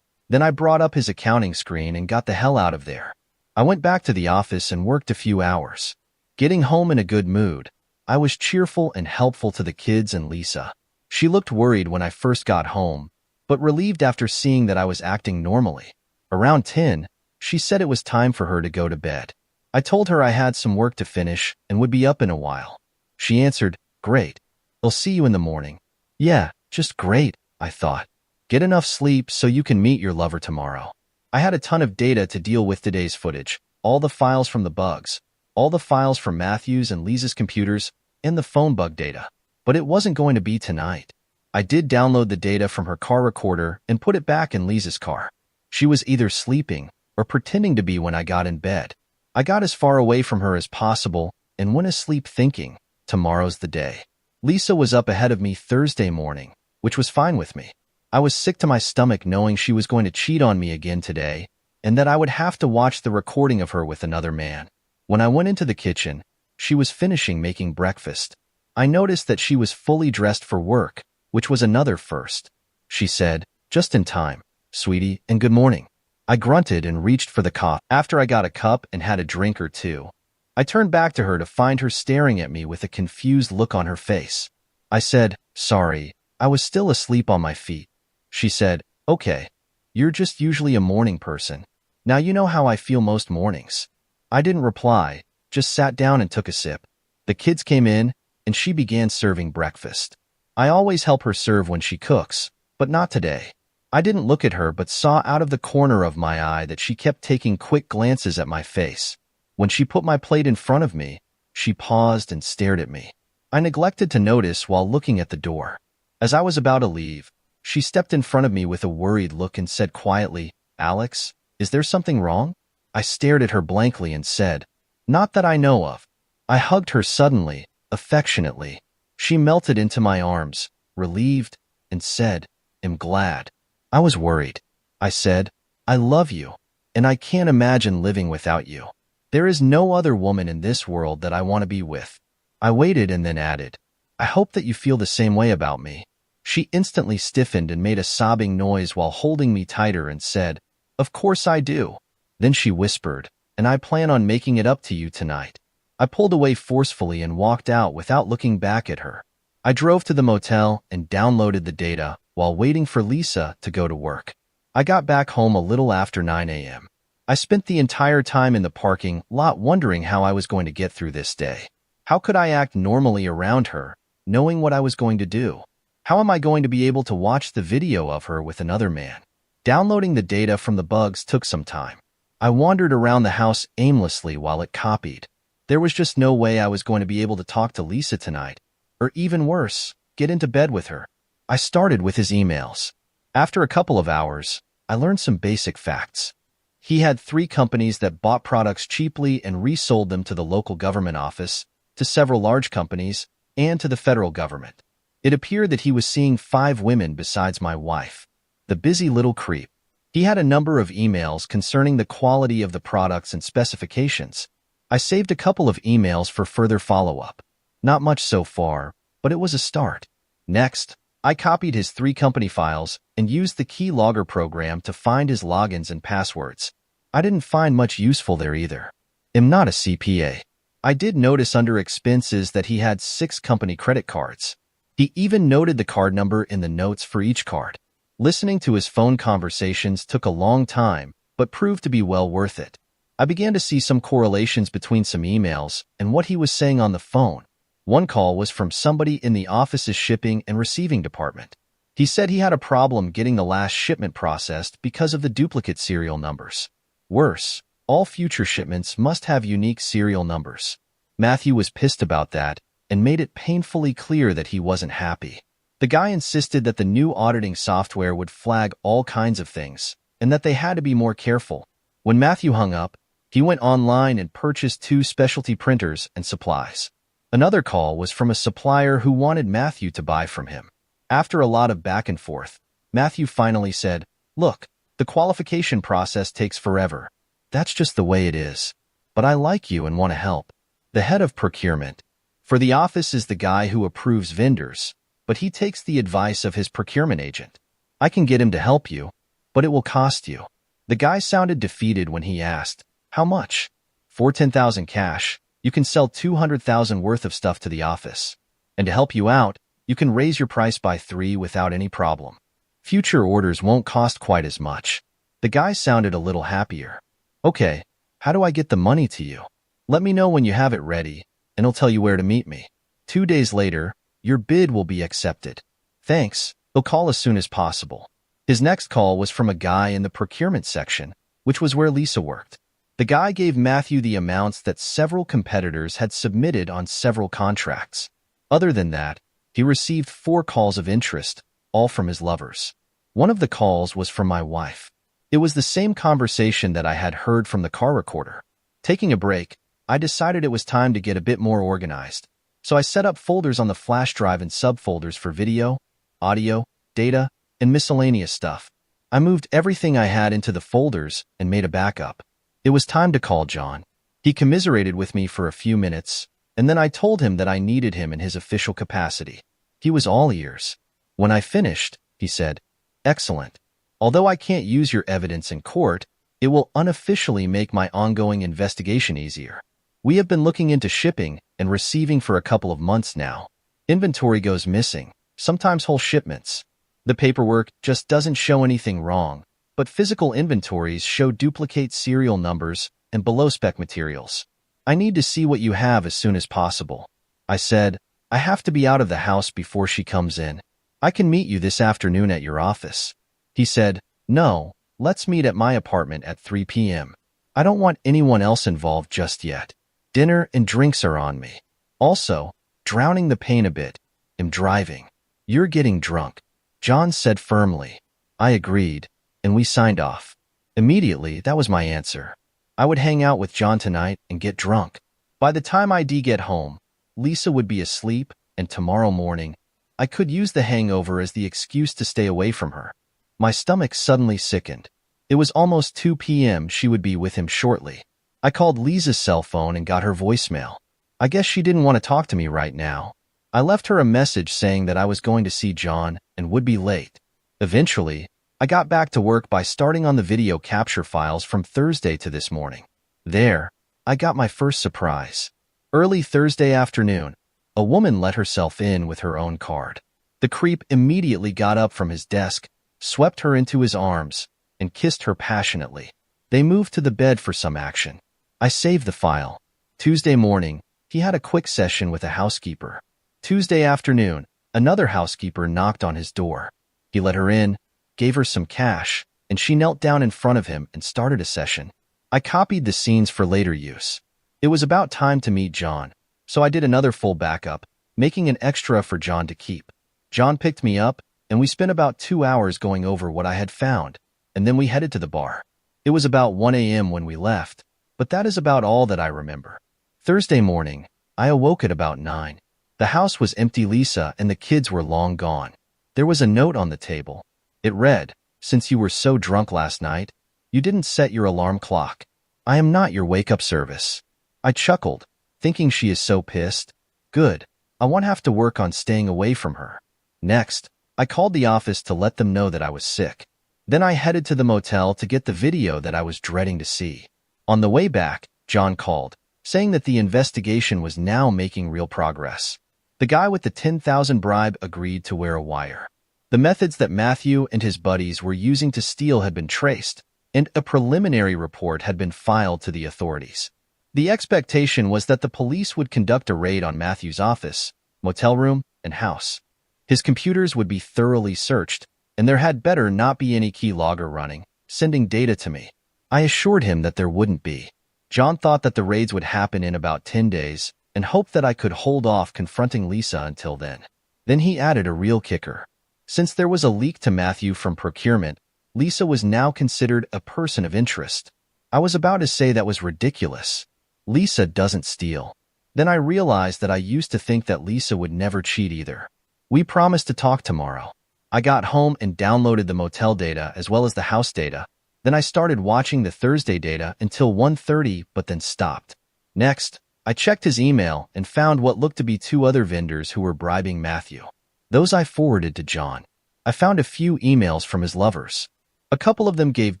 Then I brought up his accounting screen and got the hell out of there. I went back to the office and worked a few hours. Getting home in a good mood, I was cheerful and helpful to the kids and Lisa. She looked worried when I first got home, but relieved after seeing that I was acting normally. Around 10, she said it was time for her to go to bed. I told her I had some work to finish and would be up in a while. She answered, "Great. I'll see you in the morning." Yeah, just great, I thought. Get enough sleep so you can meet your lover tomorrow. I had a ton of data to deal with today's footage, all the files from the bugs, all the files from Matthew's and Lisa's computers, and the phone bug data. But it wasn't going to be tonight. I did download the data from her car recorder and put it back in Lisa's car. She was either sleeping or pretending to be when I got in bed. I got as far away from her as possible and went asleep thinking, tomorrow's the day. Lisa was up ahead of me Thursday morning, which was fine with me. I was sick to my stomach knowing she was going to cheat on me again today and that I would have to watch the recording of her with another man. When I went into the kitchen, she was finishing making breakfast. I noticed that she was fully dressed for work, which was another first. She said, "Just in time, sweetie, and good morning." I grunted and reached for the coffee. After I got a cup and had a drink or two, I turned back to her to find her staring at me with a confused look on her face. I said, "Sorry, I was still asleep on my feet." She said, "Okay, you're just usually a morning person. Now you know how I feel most mornings." I didn't reply, just sat down and took a sip. The kids came in, and she began serving breakfast. I always help her serve when she cooks, but not today. I didn't look at her but saw out of the corner of my eye that she kept taking quick glances at my face. When she put my plate in front of me, she paused and stared at me. I neglected to notice while looking at the door. As I was about to leave, she stepped in front of me with a worried look and said quietly, "Alex, is there something wrong?" I stared at her blankly and said, "Not that I know of." I hugged her suddenly, affectionately. She melted into my arms, relieved, and said, "I'm glad." I was worried. I said, "I love you, and I can't imagine living without you. There is no other woman in this world that I want to be with." I waited and then added, "I hope that you feel the same way about me." She instantly stiffened and made a sobbing noise while holding me tighter and said, "Of course I do." Then she whispered, "And I plan on making it up to you tonight." I pulled away forcefully and walked out without looking back at her. I drove to the motel and downloaded the data while waiting for Lisa to go to work. I got back home a little after 9 a.m. I spent the entire time in the parking lot wondering how I was going to get through this day. How could I act normally around her, knowing what I was going to do? How am I going to be able to watch the video of her with another man? Downloading the data from the bugs took some time. I wandered around the house aimlessly while it copied. There was just no way I was going to be able to talk to Lisa tonight, or even worse, get into bed with her. I started with his emails. After a couple of hours, I learned some basic facts. He had 3 companies that bought products cheaply and resold them to the local government office, to several large companies, and to the federal government. It appeared that he was seeing 5 women besides my wife. The busy little creep. He had a number of emails concerning the quality of the products and specifications. I saved a couple of emails for further follow-up. Not much so far, but it was a start. Next, I copied his 3 company files and used the keylogger program to find his logins and passwords. I didn't find much useful there either. I'm not a CPA. I did notice under expenses that he had 6 company credit cards. He even noted the card number in the notes for each card. Listening to his phone conversations took a long time, but proved to be well worth it. I began to see some correlations between some emails and what he was saying on the phone. One call was from somebody in the office's shipping and receiving department. He said he had a problem getting the last shipment processed because of the duplicate serial numbers. Worse, all future shipments must have unique serial numbers. Matthew was pissed about that and made it painfully clear that he wasn't happy. The guy insisted that the new auditing software would flag all kinds of things and that they had to be more careful. When Matthew hung up, he went online and purchased 2 specialty printers and supplies. Another call was from a supplier who wanted Matthew to buy from him. After a lot of back and forth, Matthew finally said, "Look, the qualification process takes forever. That's just the way it is. But I like you and want to help." The head of procurement for the office is the guy who approves vendors, but he takes the advice of his procurement agent. "I can get him to help you, but it will cost you." The guy sounded defeated when he asked, "How much?" "For 10,000 cash, you can sell 200,000 worth of stuff to the office. And to help you out, you can raise your price by 3 without any problem. Future orders won't cost quite as much." The guy sounded a little happier. "Okay, how do I get the money to you?" "Let me know when you have it ready, and I'll tell you where to meet me. 2 days later, your bid will be accepted. Thanks, I'll call as soon as possible." His next call was from a guy in the procurement section, which was where Lisa worked. The guy gave Matthew the amounts that several competitors had submitted on several contracts. Other than that, he received 4 calls of interest, all from his lovers. One of the calls was from my wife. It was the same conversation that I had heard from the car recorder. Taking a break, I decided it was time to get a bit more organized. So I set up folders on the flash drive and subfolders for video, audio, data, and miscellaneous stuff. I moved everything I had into the folders and made a backup. It was time to call John. He commiserated with me for a few minutes, and then I told him that I needed him in his official capacity. He was all ears. When I finished, he said, "Excellent. Although I can't use your evidence in court, it will unofficially make my ongoing investigation easier. We have been looking into shipping and receiving for a couple of months now. Inventory goes missing, sometimes whole shipments. The paperwork just doesn't show anything wrong, but physical inventories show duplicate serial numbers and below-spec materials. I need to see what you have as soon as possible." I said, "I have to be out of the house before she comes in. I can meet you this afternoon at your office." He said, "No, let's meet at my apartment at 3 p.m. I don't want anyone else involved just yet. Dinner and drinks are on me. Also, drowning the pain a bit. I'm driving. You're getting drunk." John said firmly. I agreed, and we signed off. Immediately, that was my answer. I would hang out with John tonight and get drunk. By the time I'd get home, Lisa would be asleep, and tomorrow morning, I could use the hangover as the excuse to stay away from her. My stomach suddenly sickened. It was almost 2 p.m. She would be with him shortly. I called Lisa's cell phone and got her voicemail. I guess she didn't want to talk to me right now. I left her a message saying that I was going to see John and would be late. Eventually, I got back to work by starting on the video capture files from Thursday to this morning. There, I got my first surprise. Early Thursday afternoon, a woman let herself in with her own card. The creep immediately got up from his desk, swept her into his arms, and kissed her passionately. They moved to the bed for some action. I saved the file. Tuesday morning, he had a quick session with a housekeeper. Tuesday afternoon, another housekeeper knocked on his door. He let her in, gave her some cash, and she knelt down in front of him and started a session. I copied the scenes for later use. It was about time to meet John, so I did another full backup, making an extra for John to keep. John picked me up, and we spent about 2 hours going over what I had found, and then we headed to the bar. It was about 1 a.m. when we left, but that is about all that I remember. Thursday morning, I awoke at about 9. The house was empty. Lisa and the kids were long gone. There was a note on the table. It read, "Since you were so drunk last night, you didn't set your alarm clock. I am not your wake-up service." I chuckled, thinking she is so pissed. Good. I won't have to work on staying away from her. Next, I called the office to let them know that I was sick. Then I headed to the motel to get the video that I was dreading to see. On the way back, John called, saying that the investigation was now making real progress. The guy with the 10,000 bribe agreed to wear a wire. The methods that Matthew and his buddies were using to steal had been traced, and a preliminary report had been filed to the authorities. The expectation was that the police would conduct a raid on Matthew's office, motel room, and house. His computers would be thoroughly searched, and there had better not be any keylogger running, sending data to me. I assured him that there wouldn't be. John thought that the raids would happen in about 10 days, and hoped that I could hold off confronting Lisa until then. Then he added a real kicker. Since there was a leak to Matthew from procurement, Lisa was now considered a person of interest. I was about to say that was ridiculous. Lisa doesn't steal. Then I realized that I used to think that Lisa would never cheat either. We promised to talk tomorrow. I got home and downloaded the motel data as well as the house data. Then I started watching the Thursday data until 1:30, but then stopped. Next, I checked his email and found what looked to be 2 other vendors who were bribing Matthew. Those I forwarded to John. I found a few emails from his lovers. A couple of them gave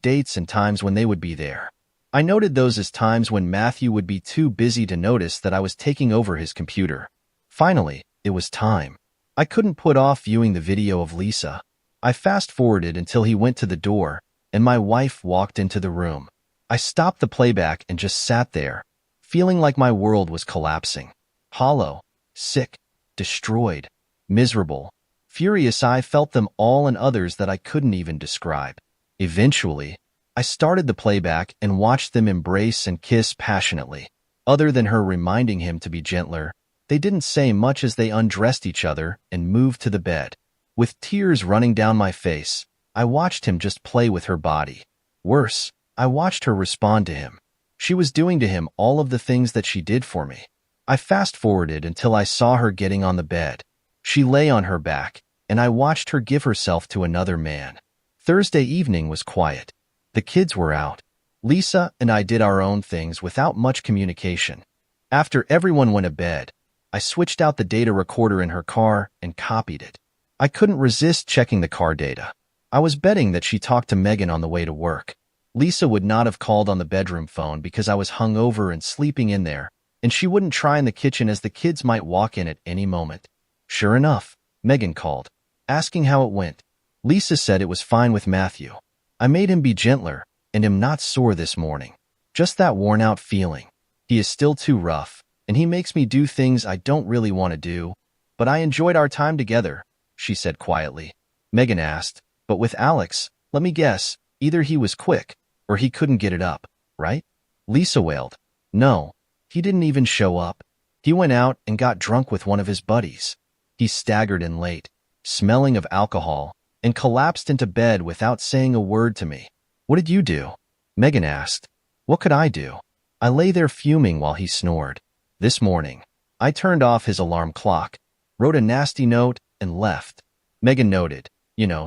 dates and times when they would be there. I noted those as times when Matthew would be too busy to notice that I was taking over his computer. Finally, it was time. I couldn't put off viewing the video of Lisa. I fast-forwarded until he went to the door, and my wife walked into the room. I stopped the playback and just sat there, feeling like my world was collapsing. Hollow, sick, destroyed, miserable, furious. I felt them all and others that I couldn't even describe. Eventually, I started the playback and watched them embrace and kiss passionately. Other than her reminding him to be gentler, they didn't say much as they undressed each other and moved to the bed. With tears running down my face, I watched him just play with her body. Worse, I watched her respond to him. She was doing to him all of the things that she did for me. I fast-forwarded until I saw her getting on the bed. She lay on her back, and I watched her give herself to another man. Thursday evening was quiet. The kids were out. Lisa and I did our own things without much communication. After everyone went to bed, I switched out the data recorder in her car and copied it. I couldn't resist checking the car data. I was betting that she talked to Megan on the way to work. Lisa would not have called on the bedroom phone because I was hungover and sleeping in there, and she wouldn't try in the kitchen as the kids might walk in at any moment. Sure enough, Megan called, asking how it went. Lisa said it was fine with Matthew. I made him be gentler and am not sore this morning. Just that worn-out feeling. He is still too rough, and he makes me do things I don't really want to do, but I enjoyed our time together, she said quietly. Megan asked, but with Alex, let me guess, either he was quick, or he couldn't get it up, right? Lisa wailed. No, he didn't even show up. He went out and got drunk with one of his buddies. He staggered in late, smelling of alcohol, and collapsed into bed without saying a word to me. What did you do? Megan asked. What could I do? I lay there fuming while he snored. This morning, I turned off his alarm clock, wrote a nasty note, and left. Megan noted,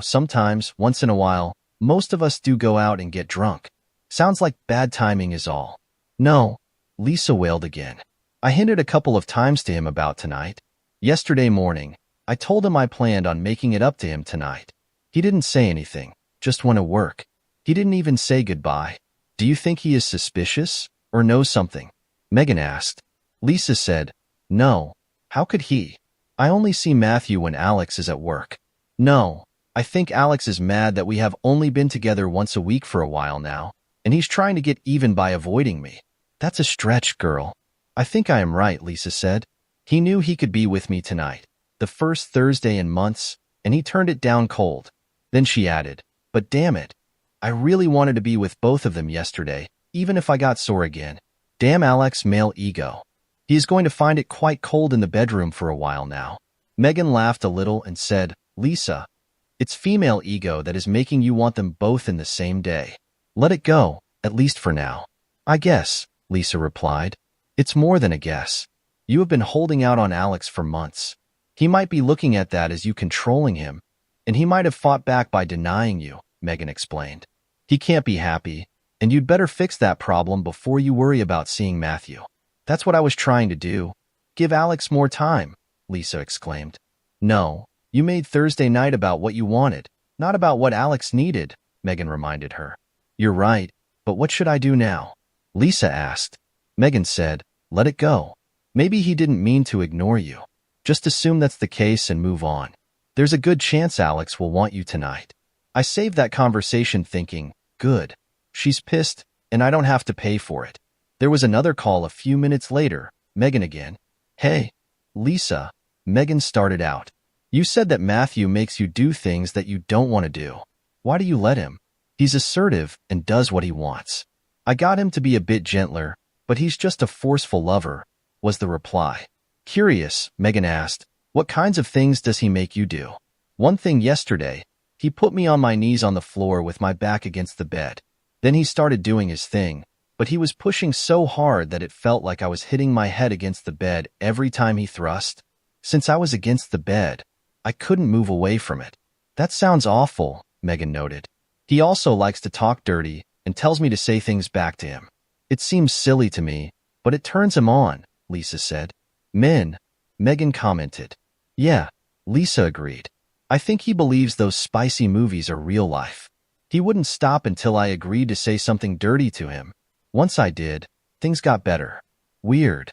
sometimes, once in a while, most of us do go out and get drunk. Sounds like bad timing is all. No, Lisa wailed again. I hinted a couple of times to him about tonight. Yesterday morning, I told him I planned on making it up to him tonight. He didn't say anything, just went to work. He didn't even say goodbye. Do you think he is suspicious or knows something? Megan asked. Lisa said, no. How could he? I only see Matthew when Alex is at work. No, I think Alex is mad that we have only been together once a week for a while now, and he's trying to get even by avoiding me. That's a stretch, girl. I think I am right, Lisa said. He knew he could be with me tonight, the first Thursday in months, and he turned it down cold. Then she added, but damn it, I really wanted to be with both of them yesterday, even if I got sore again. Damn Alex's male ego. He is going to find it quite cold in the bedroom for a while now. Megan laughed a little and said, Lisa, it's female ego that is making you want them both in the same day. Let it go, at least for now. I guess, Lisa replied. It's more than a guess. You have been holding out on Alex for months. He might be looking at that as you controlling him, and he might have fought back by denying you, Megan explained. He can't be happy, and you'd better fix that problem before you worry about seeing Matthew. That's what I was trying to do. Give Alex more time, Lisa exclaimed. No, you made Thursday night about what you wanted, not about what Alex needed, Megan reminded her. You're right, but what should I do now? Lisa asked. Megan said, let it go. Maybe he didn't mean to ignore you. Just assume that's the case and move on. There's a good chance Alex will want you tonight. I saved that conversation thinking, good. She's pissed, and I don't have to pay for it. There was another call a few minutes later, Megan again. Hey, Lisa, Megan started out. You said that Matthew makes you do things that you don't want to do. Why do you let him? He's assertive and does what he wants. I got him to be a bit gentler, but he's just a forceful lover, was the reply. Curious, Megan asked, what kinds of things does he make you do? One thing yesterday, he put me on my knees on the floor with my back against the bed. Then he started doing his thing, but he was pushing so hard that it felt like I was hitting my head against the bed every time he thrust. Since I was against the bed, I couldn't move away from it. That sounds awful, Megan noted. He also likes to talk dirty and tells me to say things back to him. It seems silly to me, but it turns him on, Lisa said. Men, Megan commented. Yeah, Lisa agreed. I think he believes those spicy movies are real life. He wouldn't stop until I agreed to say something dirty to him. Once I did, things got better. Weird.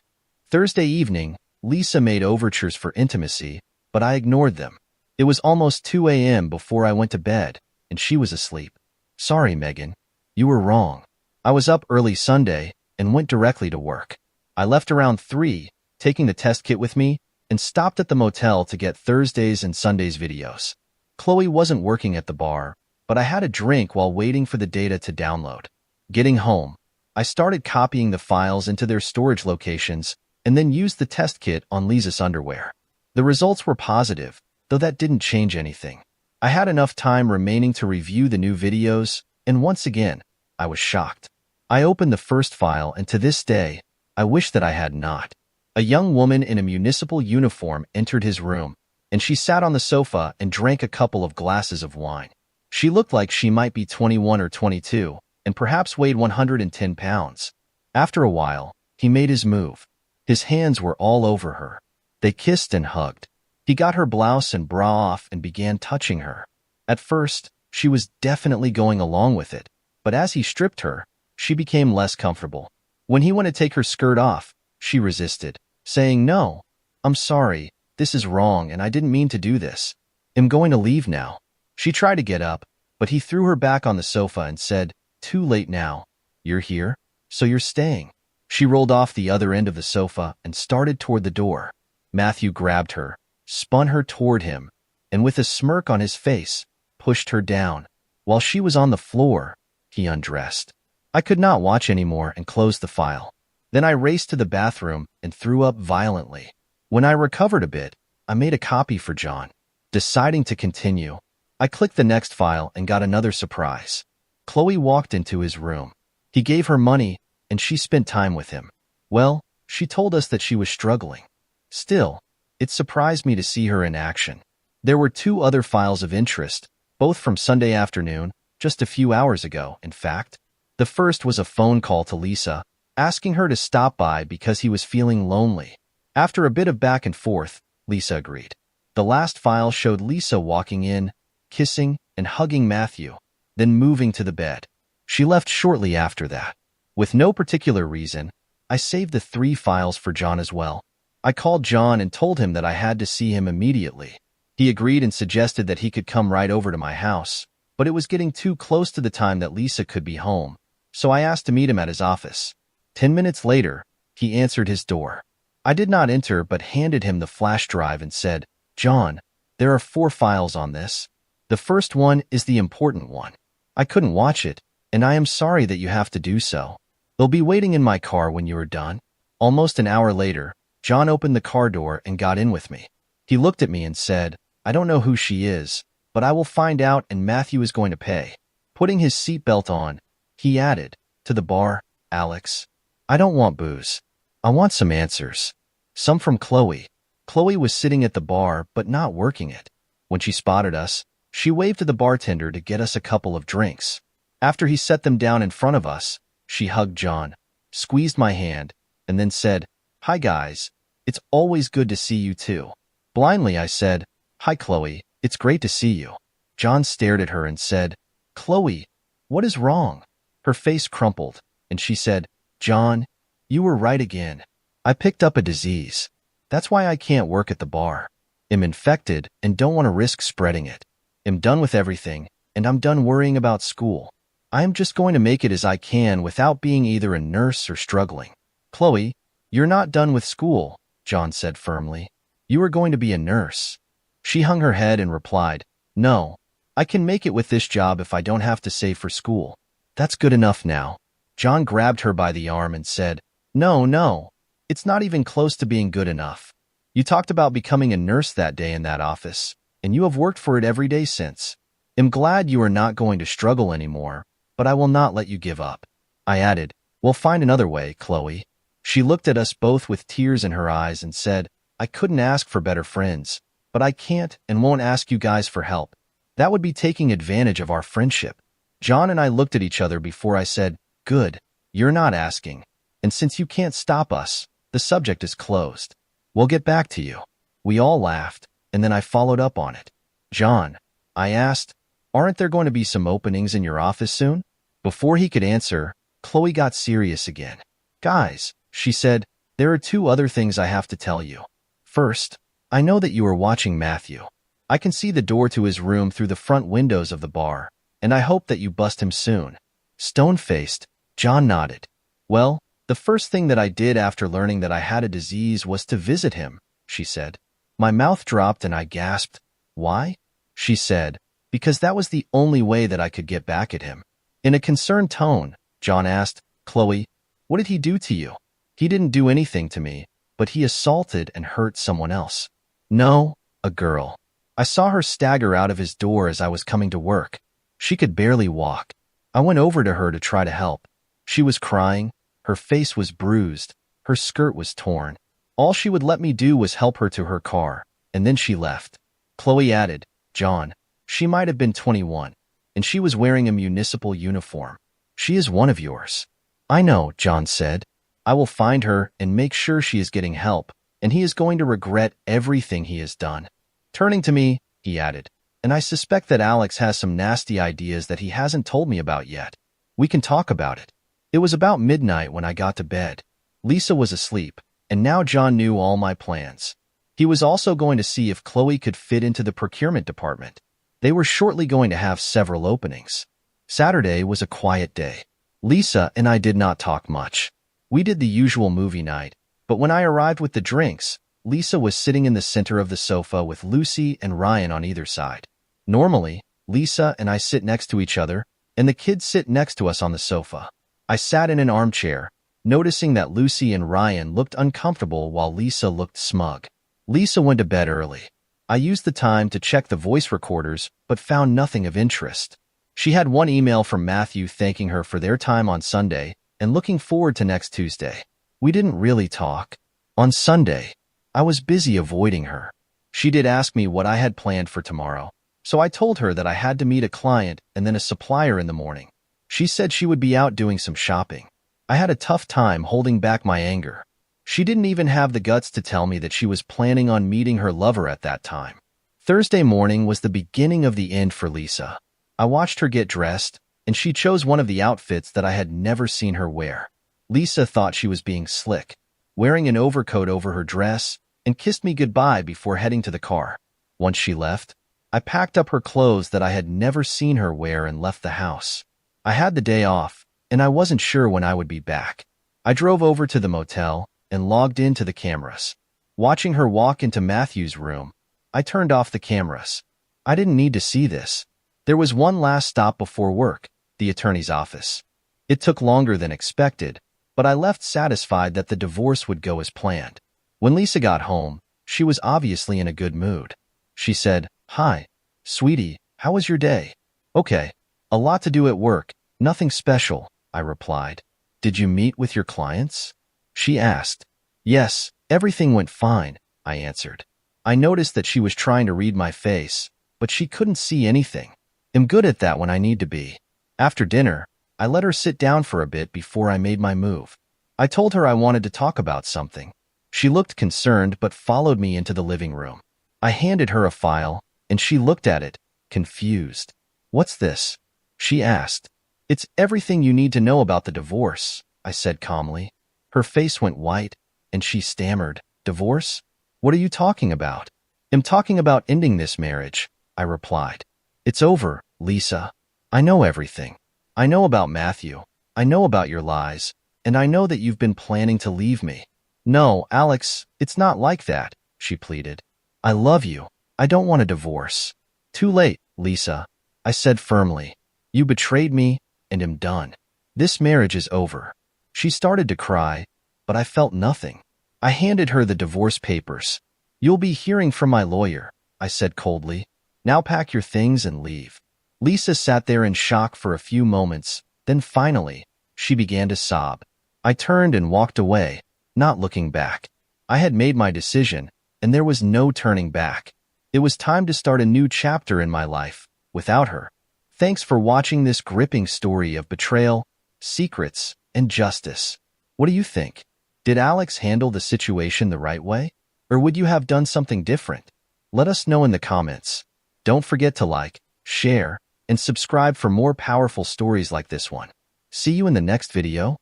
Thursday evening, Lisa made overtures for intimacy, but I ignored them. It was almost 2 a.m. before I went to bed, and she was asleep. Sorry, Megan. You were wrong. I was up early Sunday and went directly to work. I left around 3, taking the test kit with me, and stopped at the motel to get Thursdays and Sundays videos. Chloe wasn't working at the bar, but I had a drink while waiting for the data to download. Getting home, I started copying the files into their storage locations and then used the test kit on Lisa's underwear. The results were positive, though that didn't change anything. I had enough time remaining to review the new videos, and once again, I was shocked. I opened the first file, and to this day, I wish that I had not. A young woman in a municipal uniform entered his room, and she sat on the sofa and drank a couple of glasses of wine. She looked like she might be 21 or 22, and perhaps weighed 110 pounds. After a while, he made his move. His hands were all over her. They kissed and hugged. He got her blouse and bra off and began touching her. At first, she was definitely going along with it, but as he stripped her, she became less comfortable. When he went to take her skirt off, she resisted, saying, "No, I'm sorry, this is wrong and I didn't mean to do this. I'm going to leave now." She tried to get up, but he threw her back on the sofa and said, "Too late now. You're here, so you're staying." She rolled off the other end of the sofa and started toward the door. Matthew grabbed her, spun her toward him, and with a smirk on his face, pushed her down. While she was on the floor, he undressed. I could not watch anymore and closed the file. Then I raced to the bathroom and threw up violently. When I recovered a bit, I made a copy for John. Deciding to continue, I clicked the next file and got another surprise. Chloe walked into his room. He gave her money, and she spent time with him. Well, she told us that she was struggling. Still, it surprised me to see her in action. There were 2 other files of interest, both from Sunday afternoon, just a few hours ago, in fact. The first was a phone call to Lisa, asking her to stop by because he was feeling lonely. After a bit of back and forth, Lisa agreed. The last file showed Lisa walking in, kissing and hugging Matthew, then moving to the bed. She left shortly after that. With no particular reason, I saved the 3 files for John as well. I called John and told him that I had to see him immediately. He agreed and suggested that he could come right over to my house, but it was getting too close to the time that Lisa could be home, so I asked to meet him at his office. 10 minutes later, he answered his door. I did not enter but handed him the flash drive and said, "John, there are 4 files on this. The first one is the important one. I couldn't watch it, and I am sorry that you have to do so. They'll be waiting in my car when you are done." Almost an hour later, John opened the car door and got in with me. He looked at me and said, "I don't know who she is, but I will find out and Matthew is going to pay." Putting his seatbelt on, he added, "To the bar, Alex. I don't want booze. I want some answers. Some from Chloe." Chloe was sitting at the bar but not working it. When she spotted us, she waved to the bartender to get us a couple of drinks. After he set them down in front of us, she hugged John, squeezed my hand, and then said, "Hi guys, it's always good to see you too." Blindly I said, "Hi Chloe, it's great to see you." John stared at her and said, "Chloe, what is wrong?" Her face crumpled, and she said, "John, you were right again. I picked up a disease. That's why I can't work at the bar. I'm infected and don't want to risk spreading it. I'm done with everything, and I'm done worrying about school. I am just going to make it as I can without being either a nurse or struggling." "Chloe, you're not done with school," John said firmly. "You are going to be a nurse." She hung her head and replied, "No, I can make it with this job if I don't have to save for school. That's good enough now." John grabbed her by the arm and said, No, it's not even close to being good enough. You talked about becoming a nurse that day in that office, and you have worked for it every day since. I'm glad you are not going to struggle anymore, but I will not let you give up." I added, "We'll find another way, Chloe." She looked at us both with tears in her eyes and said, "I couldn't ask for better friends, but I can't and won't ask you guys for help. That would be taking advantage of our friendship." John and I looked at each other before I said, "Good, you're not asking. And since you can't stop us, the subject is closed. We'll get back to you." We all laughed, and then I followed up on it. "John," I asked, "aren't there going to be some openings in your office soon?" Before he could answer, Chloe got serious again. "Guys," she said, "there are 2 other things I have to tell you. First, I know that you are watching Matthew. I can see the door to his room through the front windows of the bar, and I hope that you bust him soon." Stone-faced, John nodded. "Well, the first thing that I did after learning that I had a disease was to visit him," she said. My mouth dropped and I gasped. "Why?" She said, "Because that was the only way that I could get back at him." In a concerned tone, John asked, "Chloe, what did he do to you?" "He didn't do anything to me, but he assaulted and hurt someone else." "No, a girl. I saw her stagger out of his door as I was coming to work. She could barely walk. I went over to her to try to help. She was crying, her face was bruised, her skirt was torn. All she would let me do was help her to her car, and then she left." Chloe added, "John, she might have been 21, and she was wearing a municipal uniform. She is one of yours." "I know," John said. "I will find her and make sure she is getting help, and he is going to regret everything he has done." Turning to me, he added, "And I suspect that Alex has some nasty ideas that he hasn't told me about yet. We can talk about it." It was about midnight when I got to bed. Lisa was asleep, and now John knew all my plans. He was also going to see if Chloe could fit into the procurement department. They were shortly going to have several openings. Saturday was a quiet day. Lisa and I did not talk much. We did the usual movie night, but when I arrived with the drinks, Lisa was sitting in the center of the sofa with Lucy and Ryan on either side. Normally, Lisa and I sit next to each other, and the kids sit next to us on the sofa. I sat in an armchair, noticing that Lucy and Ryan looked uncomfortable while Lisa looked smug. Lisa went to bed early. I used the time to check the voice recorders, but found nothing of interest. She had one email from Matthew thanking her for their time on Sunday and looking forward to next Tuesday. We didn't really talk. On Sunday, I was busy avoiding her. She did ask me what I had planned for tomorrow, so I told her that I had to meet a client and then a supplier in the morning. She said she would be out doing some shopping. I had a tough time holding back my anger. She didn't even have the guts to tell me that she was planning on meeting her lover at that time. Thursday morning was the beginning of the end for Lisa. I watched her get dressed, and she chose one of the outfits that I had never seen her wear. Lisa thought she was being slick, wearing an overcoat over her dress, and kissed me goodbye before heading to the car. Once she left, I packed up her clothes that I had never seen her wear and left the house. I had the day off, and I wasn't sure when I would be back. I drove over to the motel and logged into the cameras. Watching her walk into Matthew's room, I turned off the cameras. I didn't need to see this. There was one last stop before work, the attorney's office. It took longer than expected, but I left satisfied that the divorce would go as planned. When Lisa got home, she was obviously in a good mood. She said, "Hi, sweetie, how was your day?" "Okay, a lot to do at work, nothing special," I replied. "Did you meet with your clients?" She asked. "Yes, everything went fine," I answered. I noticed that she was trying to read my face, but she couldn't see anything. I'm good at that when I need to be. After dinner, I let her sit down for a bit before I made my move. I told her I wanted to talk about something. She looked concerned but followed me into the living room. I handed her a file, and she looked at it, confused. "What's this?" she asked. "It's everything you need to know about the divorce," I said calmly. Her face went white, and she stammered, "Divorce? What are you talking about?" "I'm talking about ending this marriage," I replied. "It's over, Lisa. I know everything. I know about Matthew. I know about your lies, and I know that you've been planning to leave me." "No, Alex, it's not like that," she pleaded. "I love you. I don't want a divorce." "Too late, Lisa," I said firmly. "You betrayed me, and am done. This marriage is over." She started to cry, but I felt nothing. I handed her the divorce papers. "You'll be hearing from my lawyer," I said coldly. "Now pack your things and leave." Lisa sat there in shock for a few moments, then finally, she began to sob. I turned and walked away, not looking back. I had made my decision, and there was no turning back. It was time to start a new chapter in my life, without her. Thanks for watching this gripping story of betrayal, secrets, and justice. What do you think? Did Alex handle the situation the right way? Or would you have done something different? Let us know in the comments. Don't forget to like, share, and subscribe for more powerful stories like this one. See you in the next video.